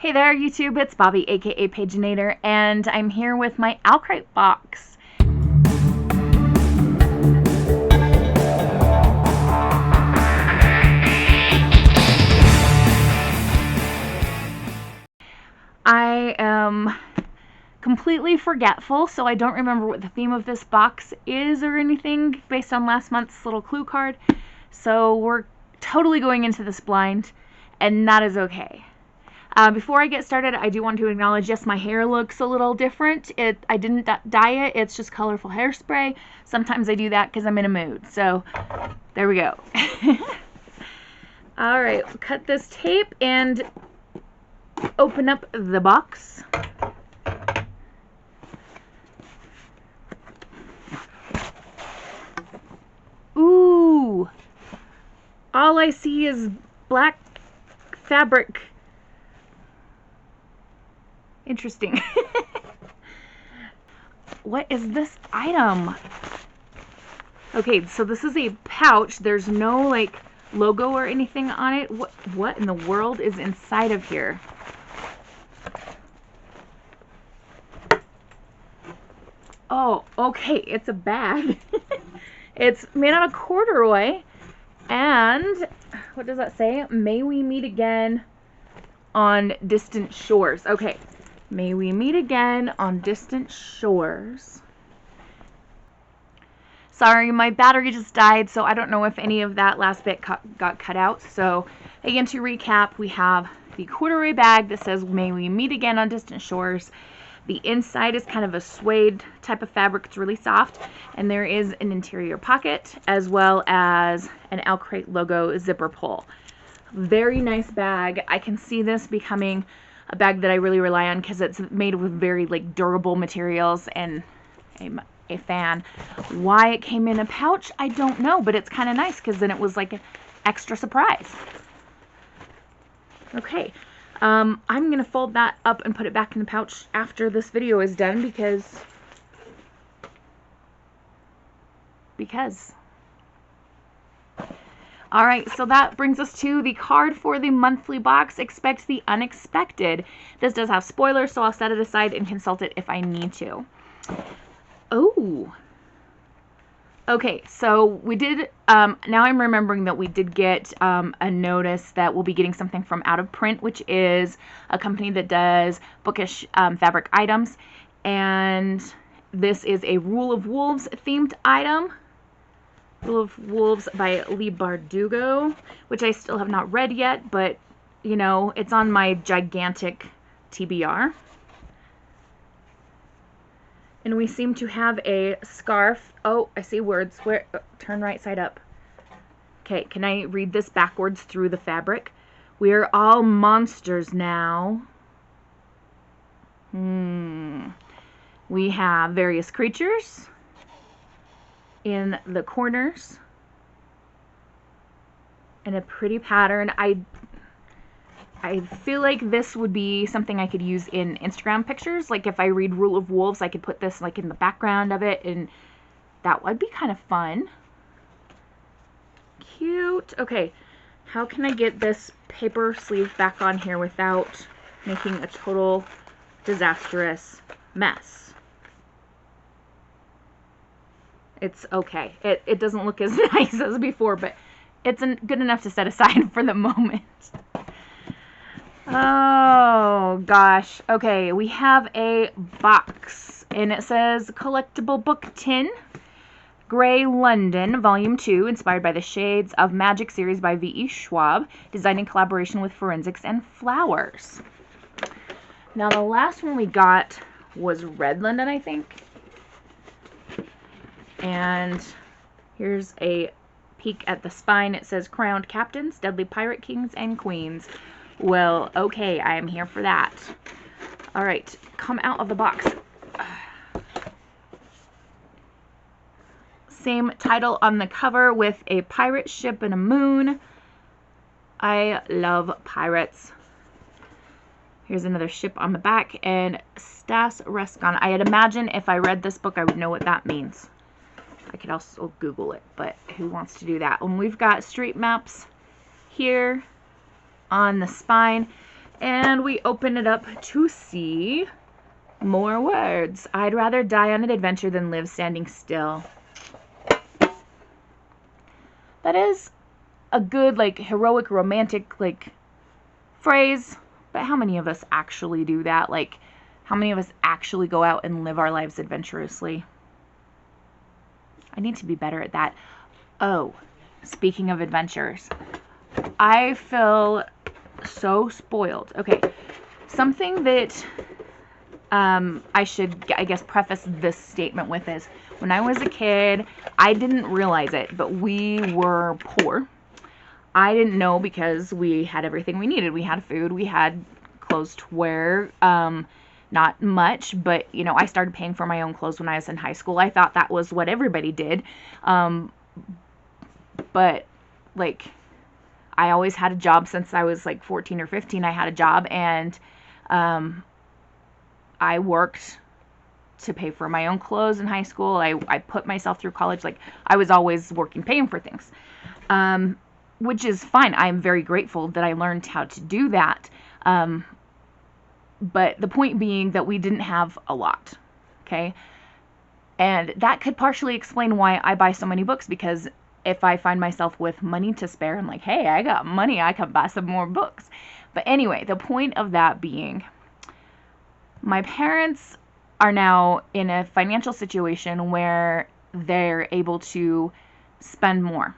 Hey there, YouTube, it's Bobby, aka Paginator, and I'm here with my Owlcrate box. I am completely forgetful, so I don't remember what the theme of this box is or anything based on last month's little clue card. So we're totally going into this blind, and that is okay. Before I get started, I do want to acknowledge, yes, my hair looks a little different. I didn't dye it. It's just colorful hairspray. Sometimes I do that because I'm in a mood. So there we go. All right, we'll cut this tape and open up the box. Ooh, all I see is black fabric. Interesting. What is this item? Okay, so this is a pouch. There's no like logo or anything on it. What in the world is inside of here? Oh, okay, it's a bag. It's made out of corduroy, and what does that say? May we meet again on distant shores. Okay. May we meet again on distant shores. Sorry, my battery just died, so I don't know if any of that last bit got cut out. So again, to recap, we have the corduroy bag that says, may we meet again on distant shores. The inside is kind of a suede type of fabric. It's really soft. And there is an interior pocket, as well as an Owlcrate logo zipper pull. Very nice bag. I can see this becoming a bag that I really rely on because it's made with very like durable materials, and I'm a fan. Why it came in a pouch, I don't know, but it's kind of nice because then it was like an extra surprise. Okay, I'm gonna fold that up and put it back in the pouch after this video is done because all right, so that brings us to the card for the monthly box. Expect the unexpected. This does have spoilers, so I'll set it aside and consult it if I need to. Oh. Okay, so we did, now I'm remembering that we did get a notice that we'll be getting something from Out of Print, which is a company that does bookish fabric items. And this is a Rule of Wolves themed item. Rule of Wolves by Lee Bardugo, which I still have not read yet, but, you know, it's on my gigantic TBR. And we seem to have a scarf. Oh, I see words. Where? Oh, turn right side up. Okay, can I read this backwards through the fabric? We're all monsters now. We have various creatures in the corners and a pretty pattern. I feel like this would be something I could use in Instagram pictures. Like if I read Rule of Wolves, I could put this like in the background of it, and that would be kind of fun. Cute. Okay, how can I get this paper sleeve back on here without making a total disastrous mess? It's okay. It doesn't look as nice as before, but it's good enough to set aside for the moment. Oh, gosh. Okay, we have a box, and it says Collectible Book Tin, Grey London, Volume 2, inspired by the Shades of Magic series by V.E. Schwab, designed in collaboration with Forensics and Flowers. Now, the last one we got was Red London, I think. And here's a peek at the spine. It says Crowned Captains, Deadly Pirate Kings, and Queens. Well, okay, I am here for that. All right, come out of the box. Same title on the cover with a pirate ship and a moon. I love pirates. Here's another ship on the back, and Stas Rescon. I'd imagine if I read this book, I would know what that means. I could also Google it, but who wants to do that? And we've got street maps here on the spine. And we open it up to see more words. I'd rather die on an adventure than live standing still. That is a good, like, heroic, romantic, like, phrase. But how many of us actually do that? Like, how many of us actually go out and live our lives adventurously? I need to be better at that. Oh, speaking of adventures, I feel so spoiled. Okay, something that I should, I guess, preface this statement with is, when I was a kid, I didn't realize it, but we were poor. I didn't know because we had everything we needed. We had food, we had clothes to wear, not much, but, you know, I started paying for my own clothes when I was in high school. I thought that was what everybody did. But, like, I always had a job since I was, like, 14 or 15. I had a job, and I worked to pay for my own clothes in high school. I put myself through college. Like, I was always working, paying for things. Which is fine. I'm very grateful that I learned how to do that. But the point being that we didn't have a lot, okay? And that could partially explain why I buy so many books, because if I find myself with money to spare, I'm like, hey, I got money, I can buy some more books. But anyway, the point of that being, my parents are now in a financial situation where they're able to spend more.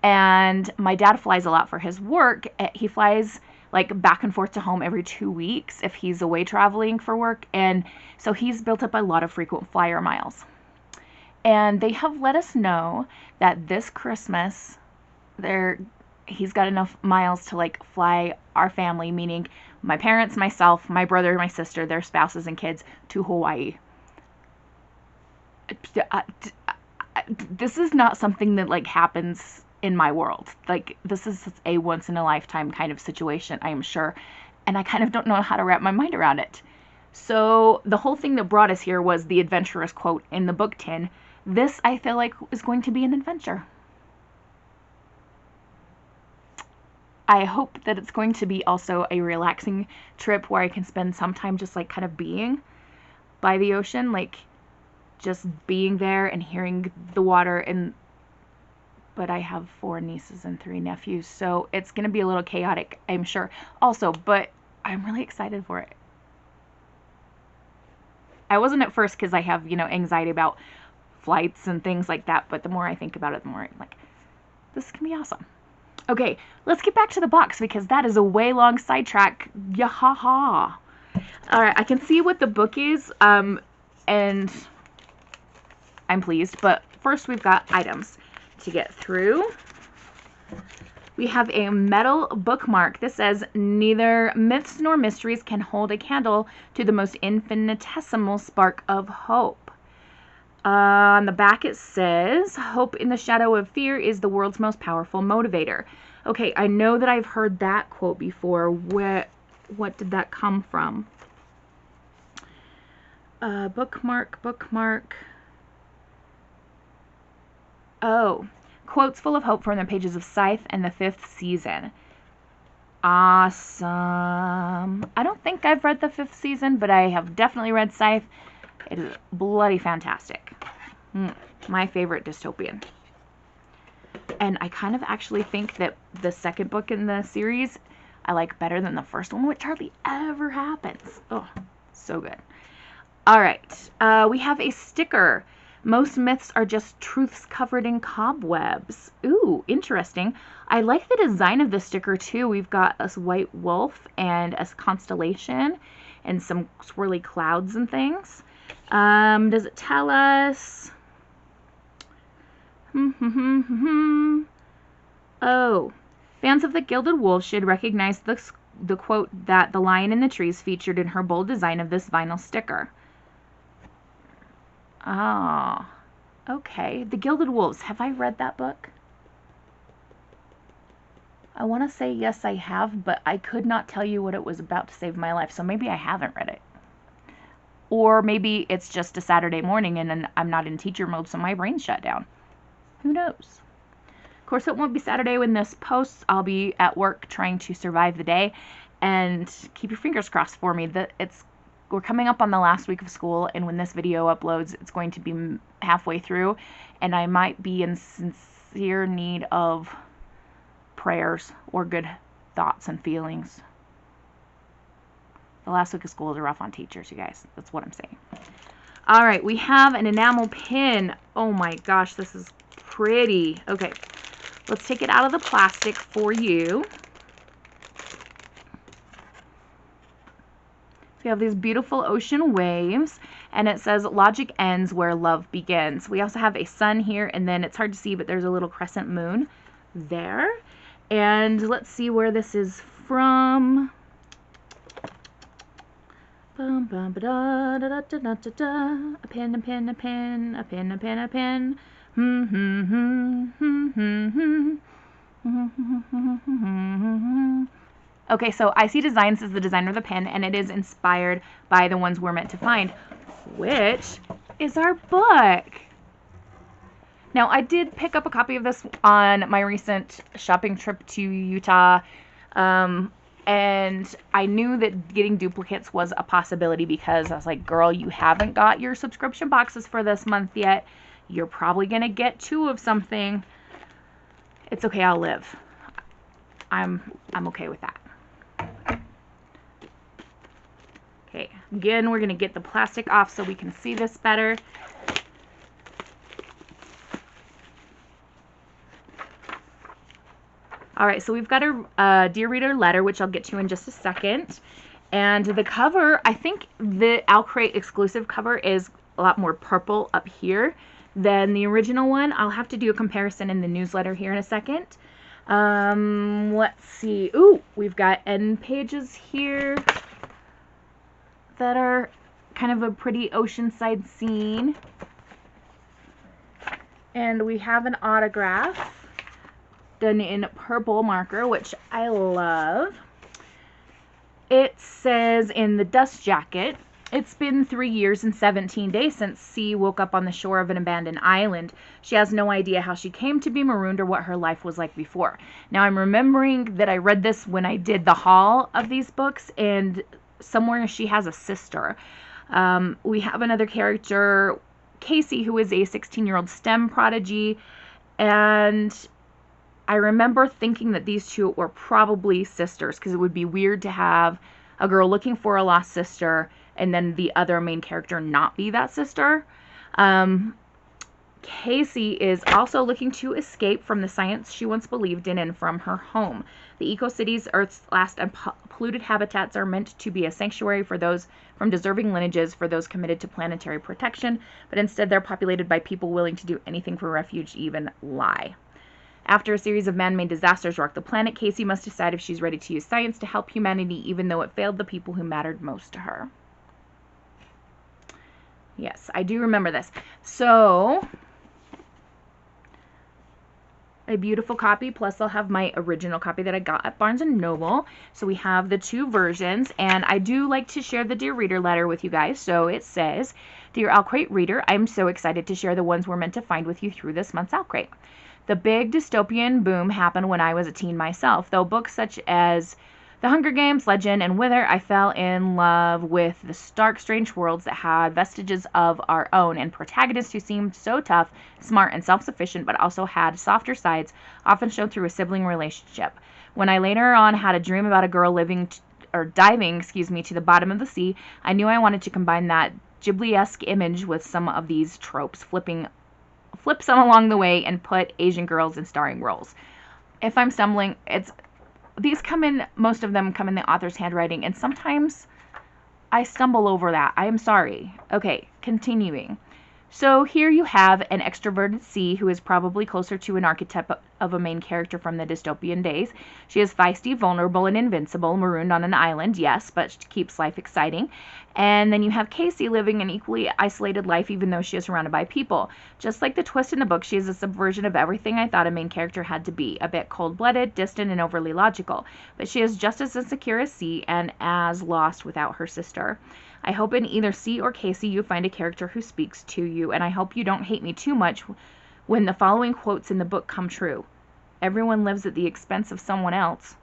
And my dad flies a lot for his work. He flies like back and forth to home every 2 weeks if he's away traveling for work. And so he's built up a lot of frequent flyer miles. And they have let us know that this Christmas, he's got enough miles to like fly our family, meaning my parents, myself, my brother, my sister, their spouses and kids, to Hawaii. This is not something that like happens in my world. Like, this is a once in a lifetime kind of situation, I am sure, and I kind of don't know how to wrap my mind around it. So the whole thing that brought us here was the adventurous quote in the book tin. This, I feel like, is going to be an adventure. I hope that it's going to be also a relaxing trip where I can spend some time just like kind of being by the ocean, like just being there and hearing the water. But I have 4 nieces and 3 nephews, so it's going to be a little chaotic, I'm sure, also, but I'm really excited for it. I wasn't at first because I have, you know, anxiety about flights and things like that, but the more I think about it, the more I'm like, this can be awesome. Okay, let's get back to the box, because that is a way long sidetrack. Yahaha. Alright, I can see what the book is, and I'm pleased, but first we've got items to get through. We have a metal bookmark. This says, neither myths nor mysteries can hold a candle to the most infinitesimal spark of hope. On the back it says, hope in the shadow of fear is the world's most powerful motivator. Okay, I know that I've heard that quote before. What did that come from? Bookmark. Oh, quotes full of hope from the pages of Scythe and the 5th season. Awesome. I don't think I've read the 5th season, but I have definitely read Scythe. It is bloody fantastic. My favorite dystopian. And I kind of actually think that the second book in the series I like better than the first one, which hardly ever happens. Oh, so good. All right. We have a sticker. Most myths are just truths covered in cobwebs. Ooh, interesting. I like the design of the sticker too. We've got a white wolf and a constellation and some swirly clouds and things. Does it tell us? Oh, fans of the Gilded Wolf should recognize the quote that the lion in the trees featured in her bold design of this vinyl sticker. Oh, okay. The Gilded Wolves. Have I read that book? I want to say yes, I have, but I could not tell you what it was about to save my life, so maybe I haven't read it. Or maybe it's just a Saturday morning and I'm not in teacher mode, so my brain's shut down. Who knows? Of course, it won't be Saturday when this posts. I'll be at work trying to survive the day, And keep your fingers crossed for me. We're coming up on the last week of school, and when this video uploads, it's going to be halfway through, and I might be in sincere need of prayers or good thoughts and feelings. The last week of school is rough on teachers, you guys. That's what I'm saying. All right, we have an enamel pin. Oh my gosh, this is pretty. Okay, let's take it out of the plastic for you. We have these beautiful ocean waves, and it says logic ends where love begins. We also have a sun here, and then it's hard to see, but there's a little crescent moon there. And let's see where this is from. Bum, bum, ba, da, da, da, da, da, da. A pin, a pin, a pin, a pin, a pin, a pin. Okay, so IC Designs is the designer of the pen, and it is inspired by the ones we're meant to find, which is our book. Now, I did pick up a copy of this on my recent shopping trip to Utah, and I knew that getting duplicates was a possibility because I was like, girl, you haven't got your subscription boxes for this month yet. You're probably going to get 2 of something. It's okay, I'll live. I'm okay with that. Okay, again, we're going to get the plastic off so we can see this better. All right, so we've got a Dear Reader letter, which I'll get to in just a second. And the cover, I think the Owlcrate exclusive cover is a lot more purple up here than the original one. I'll have to do a comparison in the newsletter here in a second. Let's see. Ooh, we've got end pages here that are kind of a pretty oceanside scene. And we have an autograph done in purple marker, which I love. It says in the dust jacket, it's been 3 years and 17 days since C woke up on the shore of an abandoned island. She has no idea how she came to be marooned or what her life was like before. Now I'm remembering that I read this when I did the haul of these books, and somewhere she has a sister. We have another character, Casey, who is a 16-year-old STEM prodigy, and I remember thinking that these two were probably sisters, because it would be weird to have a girl looking for a lost sister and then the other main character not be that sister. Casey is also looking to escape from the science she once believed in and from her home. The eco-cities, Earth's last polluted habitats, are meant to be a sanctuary for those from deserving lineages, for those committed to planetary protection, but instead they're populated by people willing to do anything for refuge, even lie. After a series of man-made disasters rock the planet, Casey must decide if she's ready to use science to help humanity, even though it failed the people who mattered most to her. Yes, I do remember this. So, a beautiful copy, plus I'll have my original copy that I got at Barnes & Noble. So we have the 2 versions, and I do like to share the Dear Reader letter with you guys. So it says, Dear Owlcrate Reader, I'm so excited to share the ones we're meant to find with you through this month's Owlcrate. The big dystopian boom happened when I was a teen myself, though books such as The Hunger Games, Legend, and Wither, I fell in love with the stark, strange worlds that had vestiges of our own and protagonists who seemed so tough, smart, and self-sufficient, but also had softer sides, often shown through a sibling relationship. When I later on had a dream about a girl diving to the bottom of the sea, I knew I wanted to combine that Ghibli-esque image with some of these tropes, flip some along the way, and put Asian girls in starring roles. If I'm stumbling, most of them come in the author's handwriting, and sometimes I stumble over that. I am sorry. Okay, continuing. So here you have an extroverted C who is probably closer to an archetype of a main character from the dystopian days. She is feisty, vulnerable, and invincible, marooned on an island, yes, but she keeps life exciting. And then you have Casey living an equally isolated life even though she is surrounded by people. Just like the twist in the book, she is a subversion of everything I thought a main character had to be. A bit cold-blooded, distant, and overly logical. But she is just as insecure as C and as lost without her sister. I hope in either C or Casey you find a character who speaks to you, and I hope you don't hate me too much when the following quotes in the book come true. Everyone lives at the expense of someone else.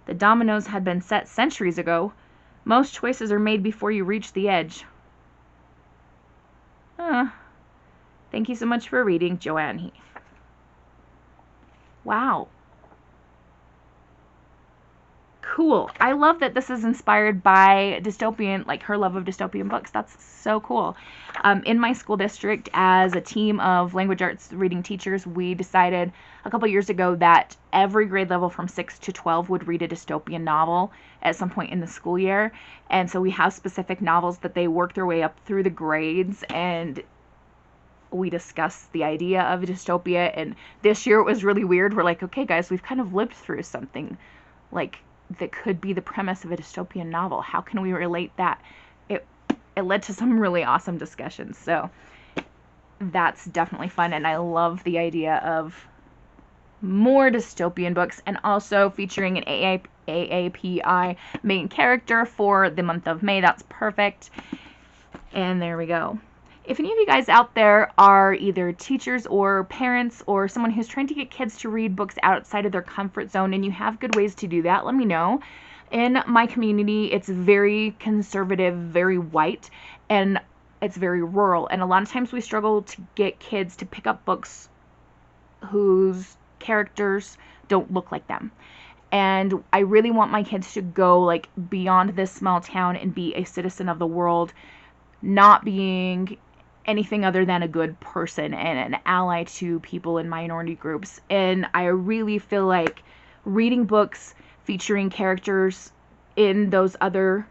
The dominoes had been set centuries ago. Most choices are made before you reach the edge. Thank you so much for reading, Joanne Heath. Wow. Cool. I love that this is inspired by dystopian, like her love of dystopian books. That's so cool. In my school district, as a team of language arts reading teachers, we decided a couple years ago that every grade level from 6 to 12 would read a dystopian novel at some point in the school year. And so we have specific novels that they work their way up through the grades, and we discuss the idea of a dystopia. And this year it was really weird. We're like, okay guys, we've kind of lived through something like that could be the premise of a dystopian novel. How can we relate that? It led to some really awesome discussions. So that's definitely fun, and I love the idea of more dystopian books, and also featuring an AAPI main character for the month of May. That's perfect. And there we go. If any of you guys out there are either teachers or parents or someone who's trying to get kids to read books outside of their comfort zone and you have good ways to do that, let me know. In my community, it's very conservative, very white, and it's very rural. And a lot of times we struggle to get kids to pick up books whose characters don't look like them. And I really want my kids to go like beyond this small town and be a citizen of the world, not being anything other than a good person and an ally to people in minority groups. And I really feel like reading books featuring characters in those other,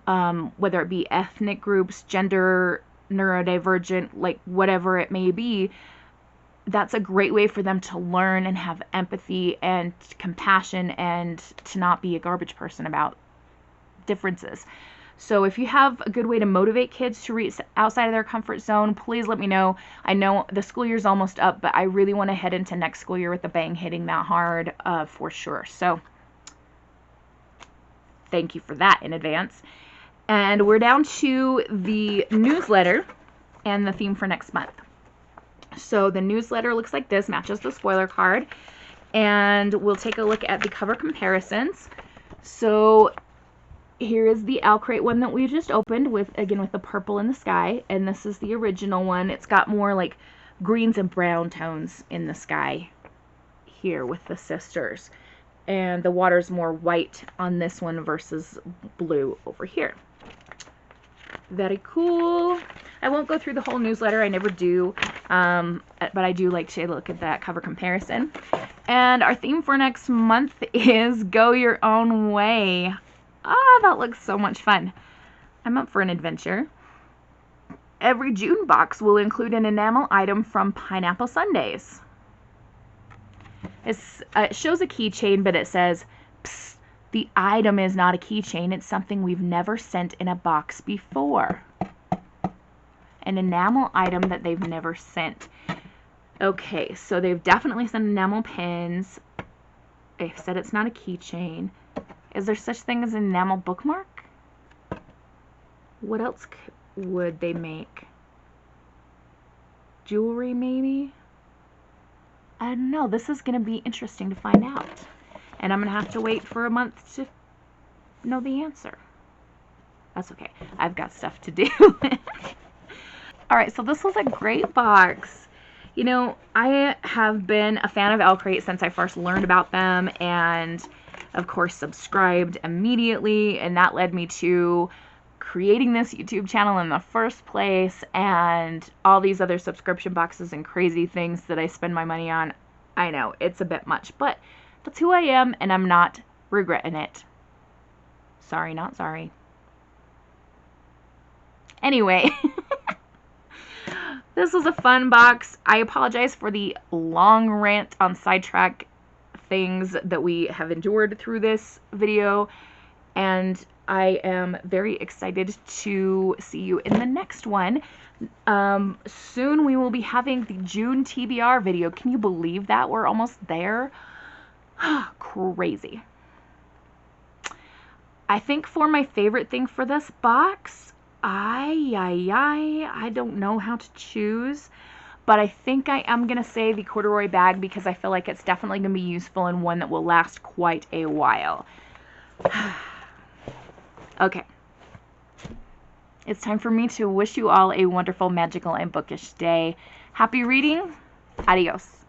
whether it be ethnic groups, gender, neurodivergent, like whatever it may be, that's a great way for them to learn and have empathy and compassion and to not be a garbage person about differences. So if you have a good way to motivate kids to read outside of their comfort zone, please let me know. I know the school year's almost up, but I really want to head into next school year with a bang, hitting that hard for sure. So thank you for that in advance. And we're down to the newsletter and the theme for next month. So the newsletter looks like this, matches the spoiler card. And we'll take a look at the cover comparisons. So here is the Owlcrate one that we just opened with, again, with the purple in the sky. And this is the original one. It's got more like greens and brown tones in the sky here with the sisters. And the water's more white on this one versus blue over here. Very cool. I won't go through the whole newsletter. I never do. But I do like to look at that cover comparison. And our theme for next month is Go Your Own Way. Ah, that looks so much fun. I'm up for an adventure. Every June box will include an enamel item from Pineapple Sundays. It shows a keychain, but it says, "Psst, the item is not a keychain. It's something we've never sent in a box before." An enamel item that they've never sent. Okay, so they've definitely sent enamel pins. They said it's not a keychain. Is there such thing as an enamel bookmark? What else would they make? Jewelry, maybe? I don't know. This is going to be interesting to find out. And I'm going to have to wait for a month to know the answer. That's okay. I've got stuff to do. Alright, so this was a great box. You know, I have been a fan of Owlcrate since I first learned about them, and of course subscribed immediately, and that led me to creating this YouTube channel in the first place, and all these other subscription boxes and crazy things that I spend my money on. I know, it's a bit much, but that's who I am, and I'm not regretting it. Sorry, not sorry. Anyway, this was a fun box. I apologize for the long rant on sidetrack things that we have endured through this video, and I am very excited to see you in the next one. Soon we will be having the June TBR video. Can you believe that? We're almost there. Crazy. I think for my favorite thing for this box, I don't know how to choose. But I think I am going to say the corduroy bag because I feel like it's definitely going to be useful and one that will last quite a while. Okay. It's time for me to wish you all a wonderful, magical, and bookish day. Happy reading. Adios.